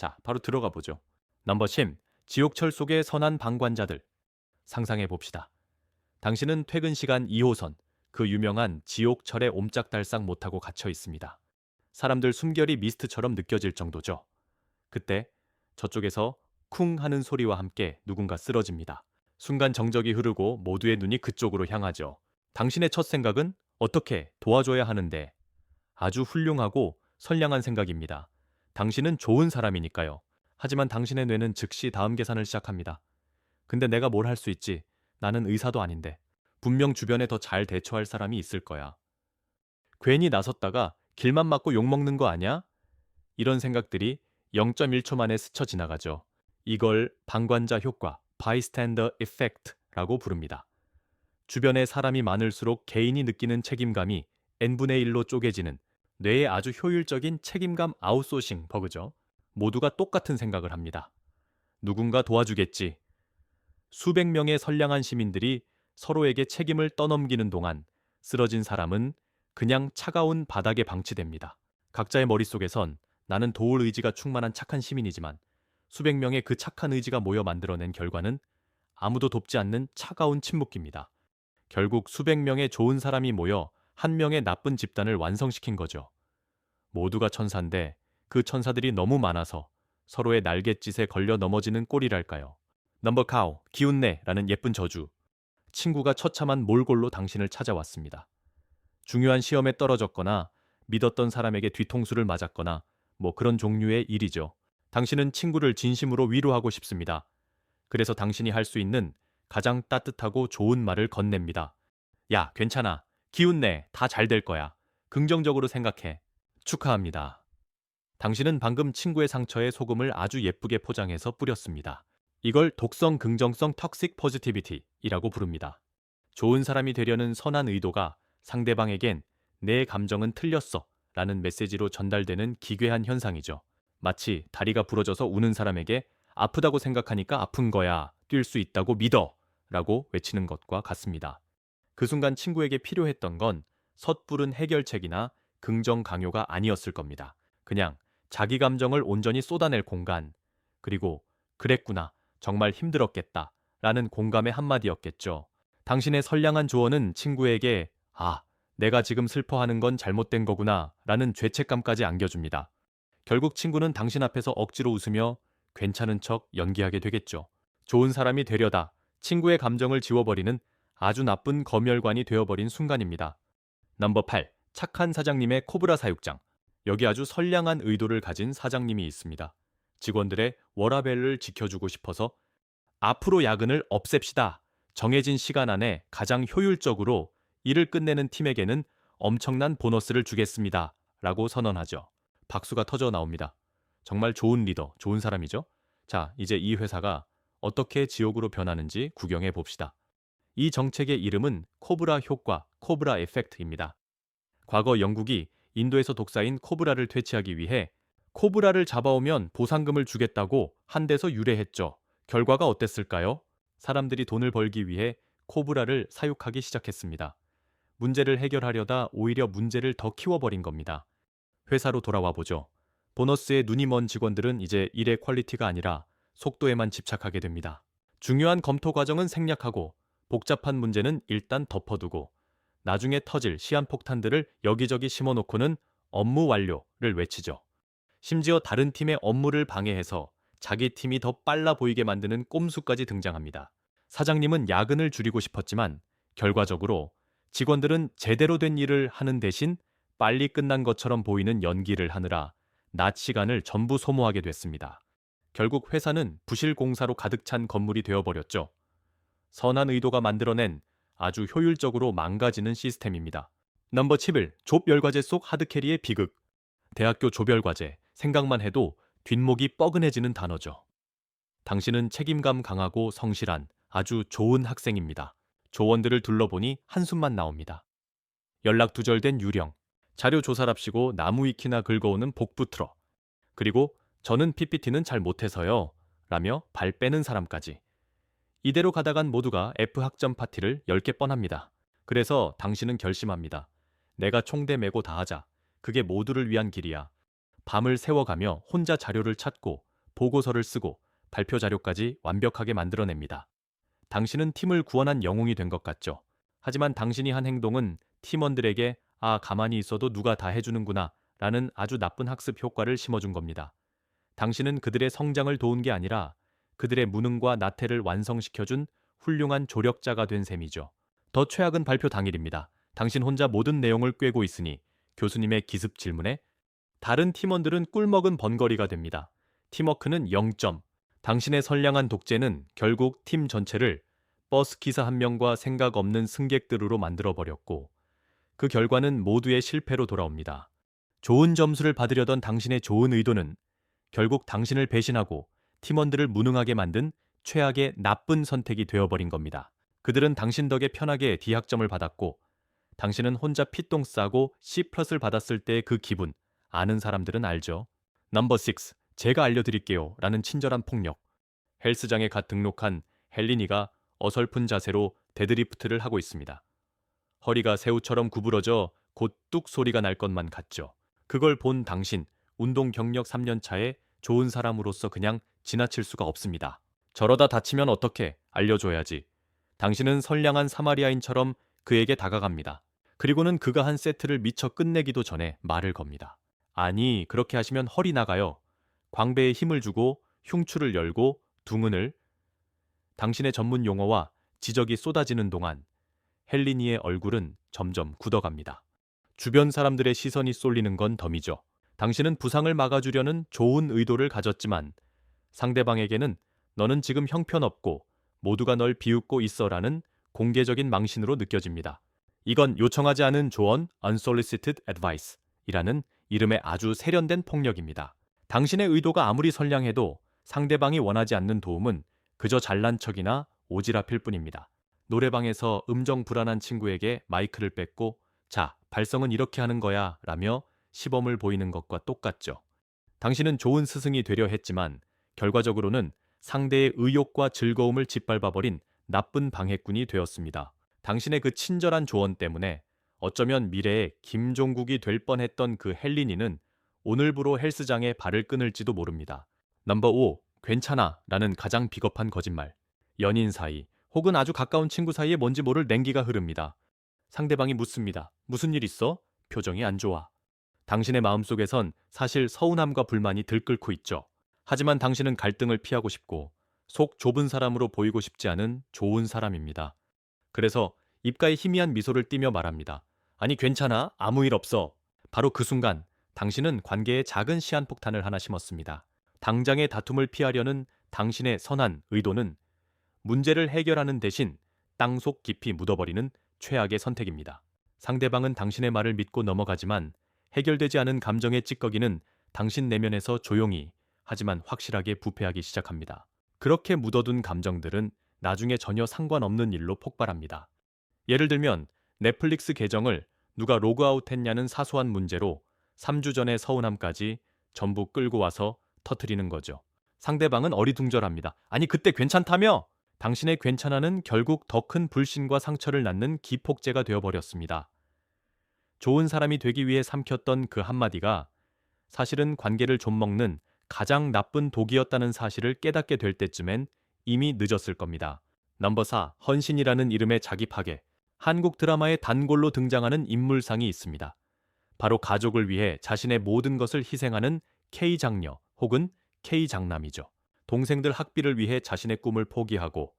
자, 바로 들어가 보죠. 넘버 10. 지옥철 속의 선한 방관자들. 상상해 봅시다. 당신은 퇴근 시간 2호선, 그 유명한 지옥철에 옴짝달싹 못하고 갇혀 있습니다. 사람들 숨결이 미스트처럼 느껴질 정도죠. 그때 저쪽에서 쿵 하는 소리와 함께 누군가 쓰러집니다. 순간 정적이 흐르고 모두의 눈이 그쪽으로 향하죠. 당신의 첫 생각은 어떻게 도와줘야 하는데, 아주 훌륭하고 선량한 생각입니다. 당신은 좋은 사람이니까요. 하지만 당신의 뇌는 즉시 다음 계산을 시작합니다. 근데 내가 뭘 할 수 있지? 나는 의사도 아닌데. 분명 주변에 더 잘 대처할 사람이 있을 거야. 괜히 나섰다가 길만 막고 욕먹는 거 아니야? 이런 생각들이 0.1초 만에 스쳐 지나가죠. 이걸 방관자 효과, bystander effect라고 부릅니다. 주변에 사람이 많을수록 개인이 느끼는 책임감이 n분의 1로 쪼개지는 뇌의 아주 효율적인 책임감 아웃소싱 버그죠. 모두가 똑같은 생각을 합니다. 누군가 도와주겠지. 수백 명의 선량한 시민들이 서로에게 책임을 떠넘기는 동안 쓰러진 사람은 그냥 차가운 바닥에 방치됩니다. 각자의 머릿속에선 나는 도울 의지가 충만한 착한 시민이지만 수백 명의 그 착한 의지가 모여 만들어낸 결과는 아무도 돕지 않는 차가운 침묵기입니다. 결국 수백 명의 좋은 사람이 모여 한 명의 나쁜 집단을 완성시킨 거죠. 모두가 천사인데 그 천사들이 너무 많아서 서로의 날갯짓에 걸려 넘어지는 꼴이랄까요. 넘버 카우, 기운내라는 예쁜 저주. 친구가 처참한 몰골로 당신을 찾아왔습니다. 중요한 시험에 떨어졌거나 믿었던 사람에게 뒤통수를 맞았거나 뭐 그런 종류의 일이죠. 당신은 친구를 진심으로 위로하고 싶습니다. 그래서 당신이 할 수 있는 가장 따뜻하고 좋은 말을 건넵니다. 야, 괜찮아. 기운내. 다 잘 될 거야. 긍정적으로 생각해. 축하합니다. 당신은 방금 친구의 상처에 소금을 아주 예쁘게 포장해서 뿌렸습니다. 이걸 독성 긍정성 턱식 포지티비티이라고 부릅니다. 좋은 사람이 되려는 선한 의도가 상대방에겐 내 감정은 틀렸어 라는 메시지로 전달되는 기괴한 현상이죠. 마치 다리가 부러져서 우는 사람에게 아프다고 생각하니까 아픈 거야, 뛸 수 있다고 믿어 라고 외치는 것과 같습니다. 그 순간 친구에게 필요했던 건 섣부른 해결책이나 긍정 강요가 아니었을 겁니다. 그냥 자기 감정을 온전히 쏟아낼 공간, 그리고 그랬구나, 정말 힘들었겠다 라는 공감의 한마디였겠죠. 당신의 선량한 조언은 친구에게 내가 지금 슬퍼하는 건 잘못된 거구나 라는 죄책감까지 안겨줍니다. 결국 친구는 당신 앞에서 억지로 웃으며 괜찮은 척 연기하게 되겠죠. 좋은 사람이 되려다 친구의 감정을 지워버리는 아주 나쁜 검열관이 되어버린 순간입니다. 넘버 8. 착한 사장님의 코브라 사육장. 여기 아주 선량한 의도를 가진 사장님이 있습니다. 직원들의 워라밸을 지켜주고 싶어서 앞으로 야근을 없앱시다. 정해진 시간 안에 가장 효율적으로 일을 끝내는 팀에게는 엄청난 보너스를 주겠습니다. 라고 선언하죠. 박수가 터져 나옵니다. 정말 좋은 리더, 좋은 사람이죠. 자, 이제 이 회사가 어떻게 지옥으로 변하는지 구경해 봅시다. 이 정책의 이름은 코브라 효과, 코브라 에펙트입니다. 과거 영국이 인도에서 독사인 코브라를 퇴치하기 위해 코브라를 잡아오면 보상금을 주겠다고 한 데서 유래했죠. 결과가 어땠을까요? 사람들이 돈을 벌기 위해 코브라를 사육하기 시작했습니다. 문제를 해결하려다 오히려 문제를 더 키워버린 겁니다. 회사로 돌아와 보죠. 보너스에 눈이 먼 직원들은 이제 일의 퀄리티가 아니라 속도에만 집착하게 됩니다. 중요한 검토 과정은 생략하고 복잡한 문제는 일단 덮어두고 나중에 터질 시한폭탄들을 여기저기 심어놓고는 업무 완료를 외치죠. 심지어 다른 팀의 업무를 방해해서 자기 팀이 더 빨라 보이게 만드는 꼼수까지 등장합니다. 사장님은 야근을 줄이고 싶었지만 결과적으로 직원들은 제대로 된 일을 하는 대신 빨리 끝난 것처럼 보이는 연기를 하느라 낮 시간을 전부 소모하게 됐습니다. 결국 회사는 부실 공사로 가득 찬 건물이 되어버렸죠. 선한 의도가 만들어낸 아주 효율적으로 망가지는 시스템입니다. 넘버 11. 조별과제 속 하드캐리의 비극. 대학교 조별과제, 생각만 해도 뒷목이 뻐근해지는 단어죠. 당신은 책임감 강하고 성실한 아주 좋은 학생입니다. 조원들을 둘러보니 한숨만 나옵니다. 연락 두절된 유령, 자료 조사랍시고 나무 위키나 긁어오는 복부 틀어, 그리고 저는 PPT는 잘 못해서요 라며 발 빼는 사람까지. 이대로 가다간 모두가 F 학점 파티를 10개 뻔합니다. 그래서 당신은 결심합니다. 내가 총대 메고 다 하자. 그게 모두를 위한 길이야. 밤을 새워가며 혼자 자료를 찾고 보고서를 쓰고 발표 자료까지 완벽하게 만들어냅니다. 당신은 팀을 구원한 영웅이 된 것 같죠. 하지만 당신이 한 행동은 팀원들에게 가만히 있어도 누가 다 해주는구나 라는 아주 나쁜 학습 효과를 심어준 겁니다. 당신은 그들의 성장을 도운 게 아니라 그들의 무능과 나태를 완성시켜준 훌륭한 조력자가 된 셈이죠. 더 최악은 발표 당일입니다. 당신 혼자 모든 내용을 꿰고 있으니 교수님의 기습 질문에 다른 팀원들은 꿀먹은 번거리가 됩니다. 팀워크는 0점. 당신의 선량한 독재는 결국 팀 전체를 버스 기사 한 명과 생각 없는 승객들로 만들어버렸고 그 결과는 모두의 실패로 돌아옵니다. 좋은 점수를 받으려던 당신의 좋은 의도는 결국 당신을 배신하고 팀원들을 무능하게 만든 최악의 나쁜 선택이 되어버린 겁니다. 그들은 당신 덕에 편하게 D학점을 받았고 당신은 혼자 피똥 싸고 C+를 받았을 때의 그 기분 아는 사람들은 알죠. 넘버 6. 제가 알려드릴게요 라는 친절한 폭력. 헬스장에 갓 등록한 헬리니가 어설픈 자세로 데드리프트를 하고 있습니다. 허리가 새우처럼 구부러져 곧 뚝 소리가 날 것만 같죠. 그걸 본 당신, 운동 경력 3년 차에 좋은 사람으로서 그냥 지나칠 수가 없습니다. 저러다 다치면 어떻게 알려줘야지. 당신은 선량한 사마리아인처럼 그에게 다가갑니다. 그리고는 그가 한 세트를 미처 끝내기도 전에 말을 겁니다. 아니, 그렇게 하시면 허리 나가요. 광배에 힘을 주고 흉추를 열고 둥근을 당신의 전문 용어와 지적이 쏟아지는 동안 헬리니의 얼굴은 점점 굳어갑니다. 주변 사람들의 시선이 쏠리는 건 덤이죠. 당신은 부상을 막아주려는 좋은 의도를 가졌지만 상대방에게는 너는 지금 형편없고 모두가 널 비웃고 있어라는 공개적인 망신으로 느껴집니다. 이건 요청하지 않은 조언 unsolicited advice 이라는 이름의 아주 세련된 폭력입니다. 당신의 의도가 아무리 선량해도 상대방이 원하지 않는 도움은 그저 잘난 척이나 오지랖일 뿐입니다. 노래방에서 음정 불안한 친구에게 마이크를 뺏고 자, 발성은 이렇게 하는 거야 라며 시범을 보이는 것과 똑같죠. 당신은 좋은 스승이 되려 했지만 결과적으로는 상대의 의욕과 즐거움을 짓밟아버린 나쁜 방해꾼이 되었습니다. 당신의 그 친절한 조언 때문에 어쩌면 미래에 김종국이 될 뻔했던 그 헬리니는 오늘부로 헬스장에 발을 끊을지도 모릅니다. 넘버 5. 괜찮아 라는 가장 비겁한 거짓말. 연인 사이 혹은 아주 가까운 친구 사이에 뭔지 모를 냉기가 흐릅니다. 상대방이 묻습니다. 무슨 일 있어? 표정이 안 좋아. 당신의 마음속에선 사실 서운함과 불만이 들끓고 있죠. 하지만 당신은 갈등을 피하고 싶고 속 좁은 사람으로 보이고 싶지 않은 좋은 사람입니다. 그래서 입가에 희미한 미소를 띠며 말합니다. 아니 괜찮아. 아무 일 없어. 바로 그 순간 당신은 관계에 작은 시한폭탄을 하나 심었습니다. 당장의 다툼을 피하려는 당신의 선한 의도는 문제를 해결하는 대신 땅속 깊이 묻어버리는 최악의 선택입니다. 상대방은 당신의 말을 믿고 넘어가지만 해결되지 않은 감정의 찌꺼기는 당신 내면에서 조용히 하지만 확실하게 부패하기 시작합니다. 그렇게 묻어둔 감정들은 나중에 전혀 상관없는 일로 폭발합니다. 예를 들면 넷플릭스 계정을 누가 로그아웃했냐는 사소한 문제로 3주 전의 서운함까지 전부 끌고 와서 터뜨리는 거죠. 상대방은 어리둥절합니다. 아니 그때 괜찮다며? 당신의 괜찮아는 결국 더 큰 불신과 상처를 낳는 기폭제가 되어버렸습니다. 좋은 사람이 되기 위해 삼켰던 그 한마디가 사실은 관계를 좀먹는 가장 나쁜 독이었다는 사실을 깨닫게 될 때쯤엔 이미 늦었을 겁니다. 넘버 4. 헌신이라는 이름의 자기 파괴. 한국 드라마의 단골로 등장하는 인물상이 있습니다. 바로 가족을 위해 자신의 모든 것을 희생하는 K장녀 혹은 K장남이죠. 동생들 학비를 위해 자신의 꿈을 포기하고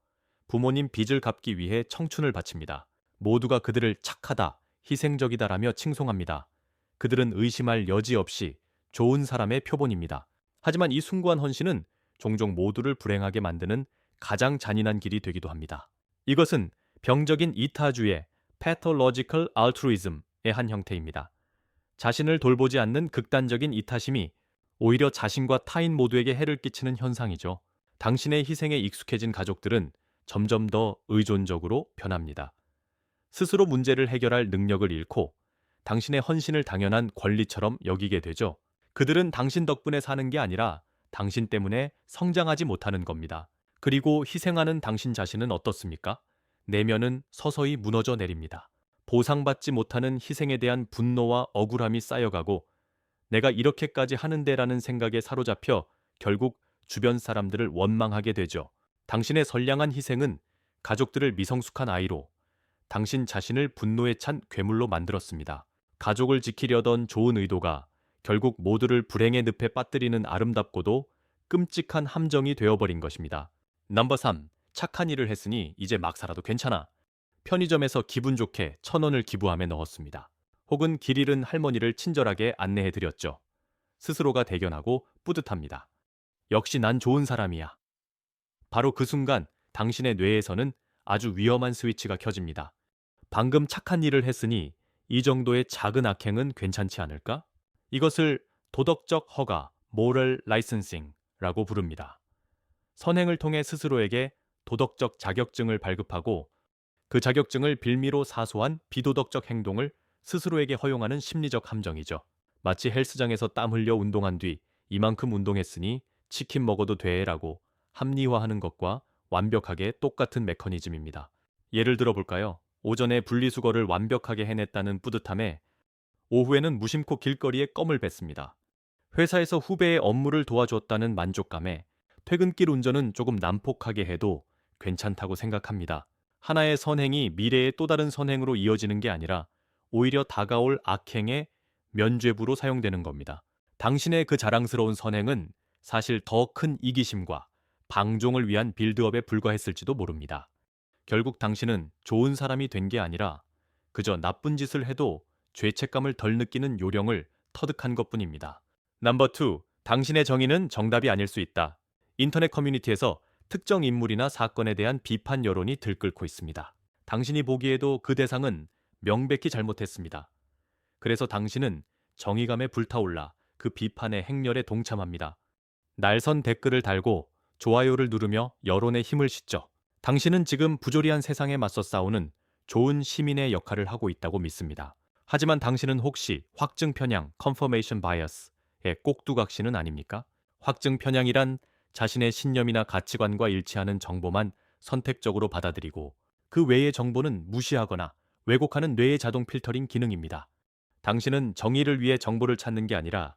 부모님 빚을 갚기 위해 청춘을 바칩니다. 모두가 그들을 착하다, 희생적이다라며 칭송합니다. 그들은 의심할 여지 없이 좋은 사람의 표본입니다. 하지만 이 숭고한 헌신은 종종 모두를 불행하게 만드는 가장 잔인한 길이 되기도 합니다. 이것은 병적인 이타주의 pathological altruism의 한 형태입니다. 자신을 돌보지 않는 극단적인 이타심이 오히려 자신과 타인 모두에게 해를 끼치는 현상이죠. 당신의 희생에 익숙해진 가족들은 점점 더 의존적으로 변합니다. 스스로 문제를 해결할 능력을 잃고 당신의 헌신을 당연한 권리처럼 여기게 되죠. 그들은 당신 덕분에 사는 게 아니라 당신 때문에 성장하지 못하는 겁니다. 그리고 희생하는 당신 자신은 어떻습니까? 내면은 서서히 무너져 내립니다. 보상받지 못하는 희생에 대한 분노와 억울함이 쌓여가고 내가 이렇게까지 하는데라는 생각에 사로잡혀 결국 주변 사람들을 원망하게 되죠. 당신의 선량한 희생은 가족들을 미성숙한 아이로, 당신 자신을 분노에 찬 괴물로 만들었습니다. 가족을 지키려던 좋은 의도가 결국 모두를 불행의 늪에 빠뜨리는 아름답고도 끔찍한 함정이 되어버린 것입니다. 넘버 3. 착한 일을 했으니 이제 막 살아도 괜찮아. 편의점에서 기분 좋게 1,000원을 기부함에 넣었습니다. 혹은 길 잃은 할머니를 친절하게 안내해드렸죠. 스스로가 대견하고 뿌듯합니다. 역시 난 좋은 사람이야. 바로 그 순간 당신의 뇌에서는 아주 위험한 스위치가 켜집니다. 방금 착한 일을 했으니 이 정도의 작은 악행은 괜찮지 않을까? 이것을 도덕적 허가, moral licensing라고 부릅니다. 선행을 통해 스스로에게 도덕적 자격증을 발급하고 그 자격증을 빌미로 사소한 비도덕적 행동을 스스로에게 허용하는 심리적 함정이죠. 마치 헬스장에서 땀 흘려 운동한 뒤 이만큼 운동했으니 치킨 먹어도 돼라고 합리화하는 것과 완벽하게 똑같은 메커니즘입니다. 예를 들어 볼까요? 오전에 분리수거를 완벽하게 해냈다는 뿌듯함에 오후에는 무심코 길거리에 껌을 뱉습니다. 회사에서 후배의 업무를 도와줬다는 만족감에 퇴근길 운전은 조금 난폭하게 해도 괜찮다고 생각합니다. 하나의 선행이 미래의 또 다른 선행으로 이어지는 게 아니라 오히려 다가올 악행의 면죄부로 사용되는 겁니다. 당신의 그 자랑스러운 선행은 사실 더 큰 이기심과 방종을 위한 빌드업에 불과했을지도 모릅니다. 결국 당신은 좋은 사람이 된 게 아니라 그저 나쁜 짓을 해도 죄책감을 덜 느끼는 요령을 터득한 것뿐입니다. 넘버 2. 당신의 정의는 정답이 아닐 수 있다. 인터넷 커뮤니티에서 특정 인물이나 사건에 대한 비판 여론이 들끓고 있습니다. 당신이 보기에도 그 대상은 명백히 잘못했습니다. 그래서 당신은 정의감에 불타올라 그 비판의 행렬에 동참합니다. 날선 댓글을 달고 좋아요를 누르며 여론의 힘을 싣죠. 당신은 지금 부조리한 세상에 맞서 싸우는 좋은 시민의 역할을 하고 있다고 믿습니다. 하지만 당신은 혹시 확증 편향, confirmation bias의 꼭두각시는 아닙니까? 확증 편향이란 자신의 신념이나 가치관과 일치하는 정보만 선택적으로 받아들이고 그 외의 정보는 무시하거나 왜곡하는 뇌의 자동 필터링 기능입니다. 당신은 정의를 위해 정보를 찾는 게 아니라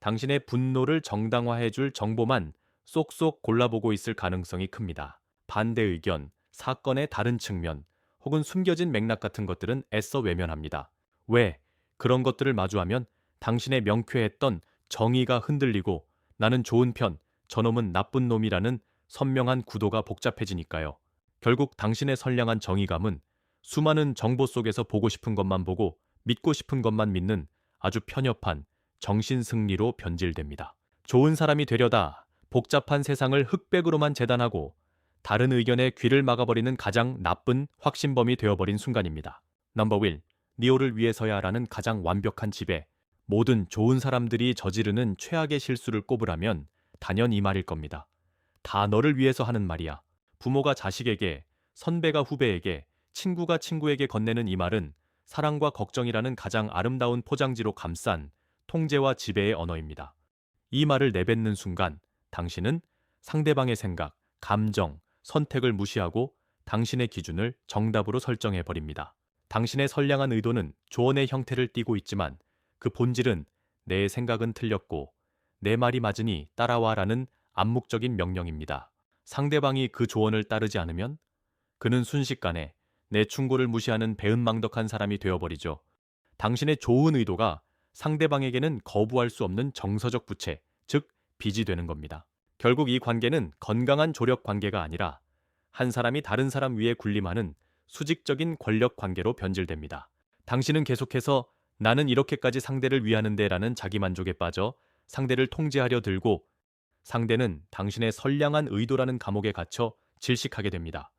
당신의 분노를 정당화해줄 정보만 쏙쏙 골라보고 있을 가능성이 큽니다. 반대 의견, 사건의 다른 측면, 혹은 숨겨진 맥락 같은 것들은 애써 외면합니다. 왜? 그런 것들을 마주하면 당신의 명쾌했던 정의가 흔들리고 나는 좋은 편, 저놈은 나쁜 놈이라는 선명한 구도가 복잡해지니까요. 결국 당신의 선량한 정의감은 수많은 정보 속에서 보고 싶은 것만 보고 믿고 싶은 것만 믿는 아주 편협한 정신승리로 변질됩니다. 좋은 사람이 되려다 복잡한 세상을 흑백으로만 재단하고 다른 의견에 귀를 막아버리는 가장 나쁜 확신범이 되어버린 순간입니다. 넘버 1. 니오를 위해서야라는 가장 완벽한 지배. 모든 좋은 사람들이 저지르는 최악의 실수를 꼽으라면 단연 이 말일 겁니다. 다 너를 위해서 하는 말이야. 부모가 자식에게, 선배가 후배에게, 친구가 친구에게 건네는 이 말은 사랑과 걱정이라는 가장 아름다운 포장지로 감싼 통제와 지배의 언어입니다. 이 말을 내뱉는 순간 당신은 상대방의 생각, 감정, 선택을 무시하고 당신의 기준을 정답으로 설정해 버립니다. 당신의 선량한 의도는 조언의 형태를 띠고 있지만 그 본질은 내 생각은 틀렸고 내 말이 맞으니 따라와라는 암묵적인 명령입니다. 상대방이 그 조언을 따르지 않으면 그는 순식간에 내 충고를 무시하는 배은망덕한 사람이 되어버리죠. 당신의 좋은 의도가 상대방에게는 거부할 수 없는 정서적 부채, 즉 빚이 되는 겁니다. 결국 이 관계는 건강한 조력 관계가 아니라 한 사람이 다른 사람 위에 군림하는 수직적인 권력 관계로 변질됩니다. 당신은 계속해서 나는 이렇게까지 상대를 위하는데 라는 자기만족에 빠져 상대를 통제하려 들고 상대는 당신의 선량한 의도라는 감옥에 갇혀 질식하게 됩니다.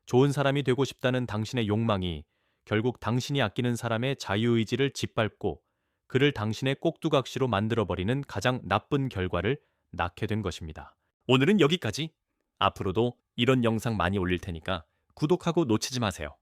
좋은 사람이 되고 싶다는 당신의 욕망이 결국 당신이 아끼는 사람의 자유의지를 짓밟고 그를 당신의 꼭두각시로 만들어버리는 가장 나쁜 결과를 낳게 된 것입니다. 오늘은 여기까지. 앞으로도 이런 영상 많이 올릴 테니까 구독하고 놓치지 마세요.